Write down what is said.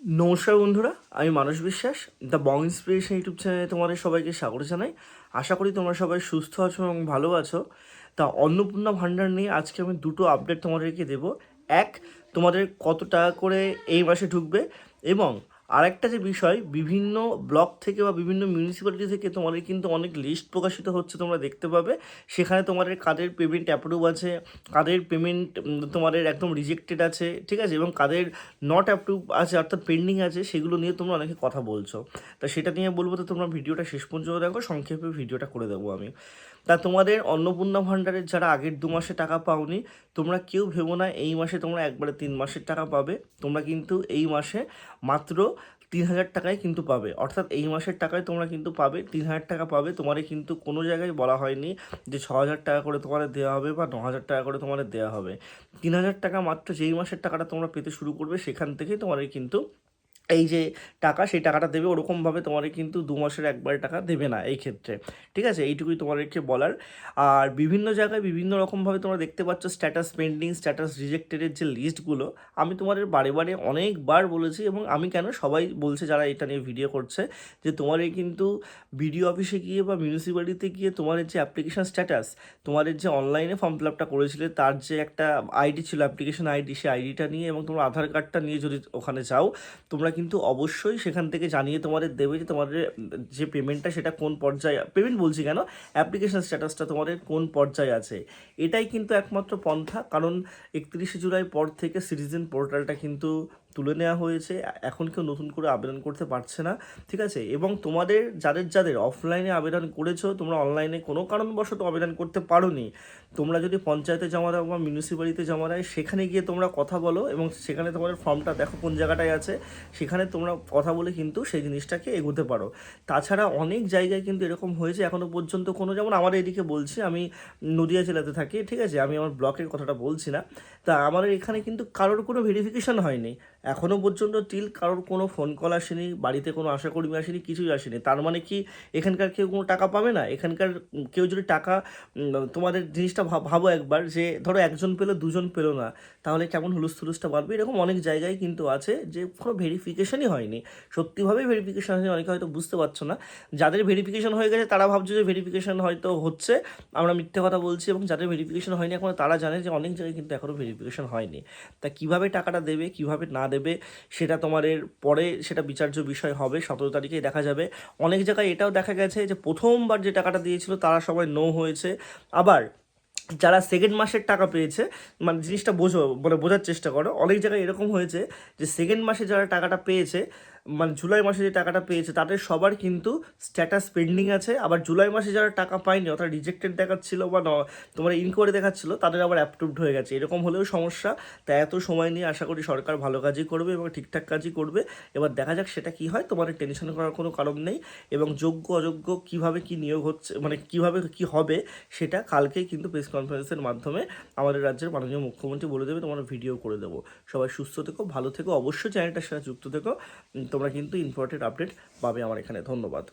নমস্কার বন্ধুরা, আমি মানস বিশ্বাস। দ্য বং ইন্সপিরেশন ইউটিউব চ্যানেলে তোমাদের সবাইকে স্বাগত জানাই। আশা করি তোমরা সবাই সুস্থ আছো এবং ভালো আছো। তা অন্নপূর্ণা ভাণ্ডার নিয়ে আজকে আমি দুটো আপডেট তোমাদেরকে দেবো। এক, তোমাদের কত টাকা করে এই মাসে ঢুকবে, এবং আরেকটা যে বিষয়, বিভিন্ন ব্লক থেকে বা বিভিন্ন মিউনিসিপ্যালিটি থেকে তোমাদের কিন্তু অনেক লিস্ট প্রকাশিত হচ্ছে, তোমরা দেখতে পাবে। সেখানে তোমাদের কাদের পেমেন্ট অ্যাপ্রুভ আছে, কাদের পেমেন্ট তোমাদের একদম রিজেক্টেড আছে, ঠিক আছে, এবং কাদের নট অ্যাপ্রুভ আছে অর্থাৎ পেন্ডিং আছে, সেগুলো নিয়ে তোমরা অনেকে কথা বলছো। তা সেটা নিয়ে বলবো, তো তোমরা ভিডিওটা শেষ পর্যন্ত দেখো, সংক্ষেপে ভিডিওটা করে দেবো আমি। তা তোমাদের অন্নপূর্ণা ভাণ্ডারের যারা আগের 2 মাসে টাকা পাওনি, তোমরা কেউ ভেবো না এই মাসে তোমরা একবারে 3 মাসের টাকা পাবে। তোমরা কিন্তু এই মাসে মাত্র 3,000 টাকায় কিন্তু পাবে, অর্থাৎ এই মাসের টাকায় তোমরা কিন্তু পাবে 3,000 টাকা পাবে। তোমাদের কিন্তু কোনো জায়গায় বলা হয়নি যে 6,000 টাকা করে তোমাদের দেওয়া হবে বা 9,000 টাকা করে তোমাদের দেওয়া হবে। 3,000 টাকা মাত্র যেই মাসের টাকাটা তোমরা পেতে শুরু করবে, সেখান থেকেই তোমাদের কিন্তু এই যে টাকা, সেই টাকাটা দেবে। ওরকমভাবে তোমাদের কিন্তু 2 মাসের একবার টাকা দেবে না এই ক্ষেত্রে, ঠিক আছে, এইটুকুই তোমাদেরকে বলার। আর বিভিন্ন জায়গায় বিভিন্ন রকমভাবে তোমরা দেখতে পাচ্ছ স্ট্যাটাস পেন্ডিং, স্ট্যাটাস রিজেক্টেডের যে লিস্টগুলো, আমি তোমাদের বারে বারে অনেকবার বলেছি, এবং আমি কেন, সবাই বলছে যারা এটা নিয়ে ভিডিও করছে, যে তোমাদের কিন্তু বিডিও অফিসে গিয়ে বা মিউনিসিপ্যালিটিতে গিয়ে তোমাদের যে অ্যাপ্লিকেশন স্ট্যাটাস, তোমাদের যে অনলাইনে ফর্ম ফিল আপটা করেছিলে তার যে একটা আইডি ছিল, অ্যাপ্লিকেশন আইডি, সেই আইডিটা নিয়ে এবং তোমার আধার কার্ডটা নিয়ে যদি ওখানে যাও, তোমরা কিন্তু অবশ্যই সেখান থেকে জানিয়ে তোমাদের দেবে যে তোমাদের যে পেমেন্টটা সেটা কোন পর্যায়ে, পেমেন্ট বলছি কেন, অ্যাপ্লিকেশন স্ট্যাটাসটা তোমাদের কোন পর্যায়ে আছে। এটাই কিন্তু একমাত্র পন্থা, কারণ 31শে জুলাই পর থেকে সিটিজেন পোর্টালটা কিন্তু তুলে নেওয়া হয়েছে। এখন কেউ নতুন করে আবেদন করতে পারছে না, ঠিক আছে। এবং তোমাদের যাদের যাদের অফলাইনে আবেদন করেছো, তোমরা অনলাইনে কোনো কারণবশত আবেদন করতে পারোনি, তোমরা যদি পঞ্চায়েতে জমা দাও বা মিউনিসিপ্যালিটিতে জমা দেয়, সেখানে গিয়ে তোমরা কথা বলো এবং সেখানে তোমাদের ফর্মটা দেখো কোন জায়গাটায় আছে, সেখানে তোমরা কথা বলে কিন্তু সেই জিনিসটাকে এগোতে পারো। তাছাড়া অনেক জায়গায় কিন্তু এরকম হয়েছে এখনও পর্যন্ত কোনো, যেমন আমার এদিকে বলছি, আমি নদিয়া জেলাতে থাকি, ঠিক আছে, আমি আমার ব্লকের কথাটা বলছি না। তা আমাদের এখানে কিন্তু কারোর কোনো ভেরিফিকেশন হয়নি এখনও পর্যন্ত, কারোর কোনো ফোন কল আসেনি, বাড়িতে কোনো আশাকর্মী আসেনি, কিছুই আসেনি। তার মানে কি এখানকার কেউ কোনো টাকা পাবে না? এখানকার কেউ যদি টাকা, তোমাদের জিনিসটা ভাবো একবার, যে ধরো একজন পেলো, দুজন পেলো না, তাহলে কেমন হুলুস্থুলুসটা বাড়বে। এরকম অনেক জায়গায় কিন্তু আছে যে কোনো ভেরিফিকেশনই হয়নি, সত্যিভাবেই ভেরিফিকেশন হয়নি। অনেকে হয়তো বুঝতে পারছো না, যাদের ভেরিফিকেশন হয়ে গেছে তারা ভাবছে যে ভেরিফিকেশন হয়তো হচ্ছে, আমরা মিথ্যে কথা বলছি, এবং যাদের ভেরিফিকেশন হয়নি এখনও, তারা জানে যে অনেক জায়গায় কিন্তু এখনও ভেরিফিকেশন হয়নি। তা কীভাবে টাকাটা দেবে, কীভাবে না দেবে, সেটা তোমাদের পরে সেটা বিচার্য বিষয় হবে, 17 তারিখেই দেখা যাবে। অনেক জায়গায় এটাও দেখা গেছে যে প্রথমবার যে টাকাটা দিয়েছিল তারা সবাই নো হয়েছে। আবার যারা সেকেন্ড মাসের টাকা পেয়েছে, মানে জিনিসটা বোঝো, মানে বোঝার চেষ্টা করো, অনেক জায়গায় এরকম হয়েছে যে সেকেন্ড মাসে যারা টাকাটা পেয়েছে, মানে জুলাই মাসে যে টাকাটা পেয়েছে, তাদের সবার কিন্তু স্ট্যাটাস পেন্ডিং আছে। আবার জুলাই মাসে যারা টাকা পায়নি, অর্থাৎ রিজেক্টেড দেখাচ্ছিল বা তোমার ইনকোয়ারি দেখাচ্ছিল, তাদের আবার অ্যাপ্রুভড হয়ে গেছে। এরকম হলেও সমস্যা। তাই এত সময় নিয়ে আশা করি সরকার ভালো কাজই করবে এবং ঠিকঠাক কাজই করবে। এবার দেখা যাক সেটা কী হয়, তোমাদের টেনশন করার কোনো কারণ নেই। এবং যোগ্য অযোগ্য কীভাবে কী নিয়োগ হচ্ছে, মানে কীভাবে কী হবে, সেটা কালকেই কিন্তু প্রেস কনফারেন্সের মাধ্যমে আমাদের রাজ্যের মাননীয় মুখ্যমন্ত্রী বলে দেবে, তোমরা ভিডিও করে দেবো। সবাই সুস্থ থেকো, ভালো থেকো, অবশ্যই চ্যানেলটার সাথে যুক্ত থেকো। তোমরা কিন্তু ইম্পর্টেন্ট আপডেট পাবে আমার এখানে। ধন্যবাদ।